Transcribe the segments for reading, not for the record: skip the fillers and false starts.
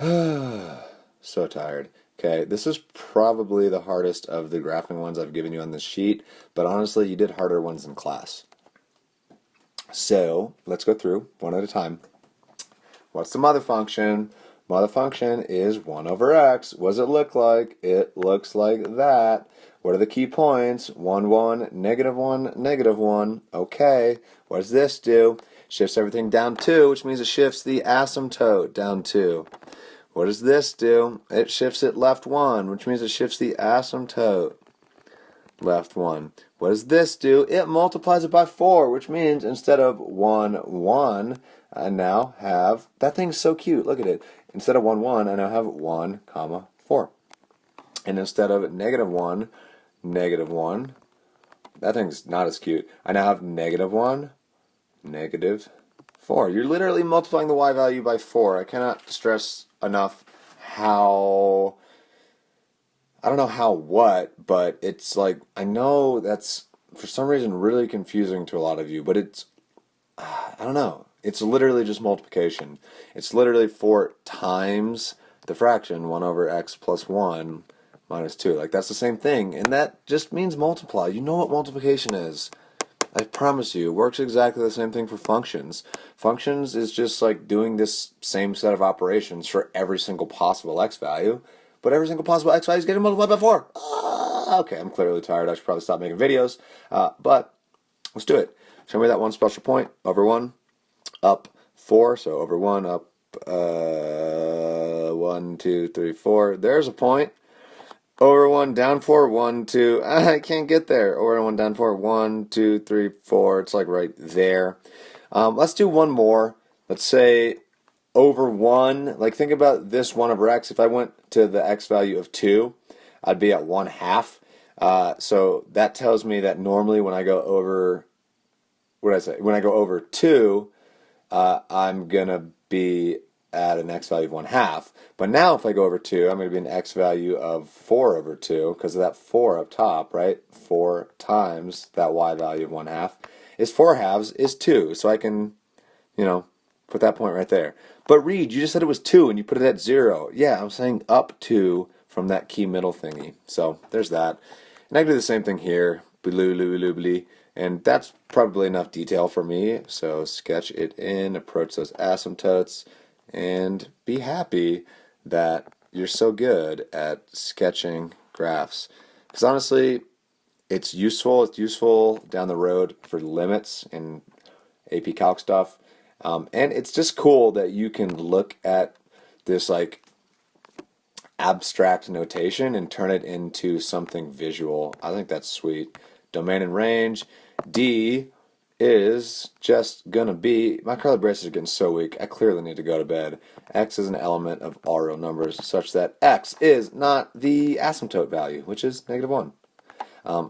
So tired. Okay, this is probably the hardest of the graphing ones I've given you on this sheet, but honestly, you did harder ones in class. So, let's go through one at a time. What's the mother function? Mother function is 1 over x. What does it look like? It looks like that. What are the key points? 1, 1, negative 1, negative 1. Okay, what does this do? Shifts everything down 2, which means it shifts the asymptote down 2. What does this do? It shifts it left 1, which means it shifts the asymptote left 1. What does this do? It multiplies it by 4, which means instead of 1, 1, I now have, that thing's so cute, look at it. Instead of 1, 1, I now have 1, comma, 4. And instead of negative 1, negative 1, that thing's not as cute. I now have negative 1, negative 4. You're literally multiplying the y value by 4. I cannot stress enough how, I don't know how what, but it's like, I know that's for some reason really confusing to a lot of you, but it's, I don't know. It's literally just multiplication. It's literally 4 times the fraction 1 over x plus 1 minus 2. Like, that's the same thing, and that just means multiply. You know what multiplication is. I promise you, it works exactly the same thing for functions. Functions is just like doing this same set of operations for every single possible x value, but every single possible x value is getting multiplied by 4. Okay, I'm clearly tired. I should probably stop making videos, but let's do it. Show me that one special point. Over 1, up 4, so over 1, up 1, 2, 3, 4. There's a point. Over 1, down 4, 1, 2. I can't get there. Over 1, down 4, 1, 2, 3, 4. It's like right there. Let's do one more. Let's say over 1. Like, think about this 1 over x. If I went to the x value of 2, I'd be at 1/2. So that tells me that normally when I go over, what did I say? When I go over 2, I'm going to be at an x value of 1/2. But now if I go over 2, I'm going to be an x value of 4 over 2 because of that 4 up top, right? 4 times that y value of 1/2 is 4/2 is 2. So I can, put that point right there. But Reed, you just said it was 2 and you put it at 0. Yeah, I'm saying up 2 from that key middle thingy. So there's that. And I can do the same thing here. And that's probably enough detail for me. So sketch it in, approach those asymptotes, and be happy that you're so good at sketching graphs. Because honestly, it's useful. It's useful down the road for limits and AP Calc stuff. And it's just cool that you can look at this like abstract notation and turn it into something visual. I think that's sweet. Domain and range. D is just gonna be, my curly braces are getting so weak, I clearly need to go to bed. X is an element of all real numbers such that x is not the asymptote value, which is -1.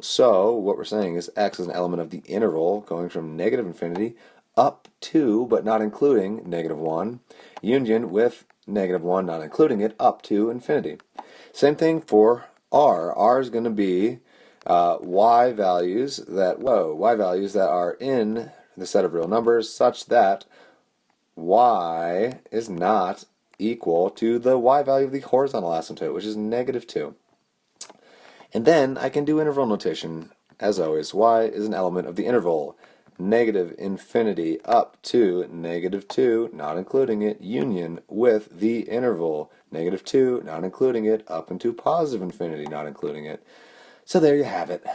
So what we're saying is x is an element of the interval going from negative infinity up to, but not including, -1, union with -1, not including it, up to infinity. Same thing for r. R is going to be y values that are in the set of real numbers such that y is not equal to the y value of the horizontal asymptote, which is -2. And then I can do interval notation. As always, y is an element of the interval negative infinity up to -2, not including it, union with the interval -2, not including it, up into positive infinity, not including it. So there you have it.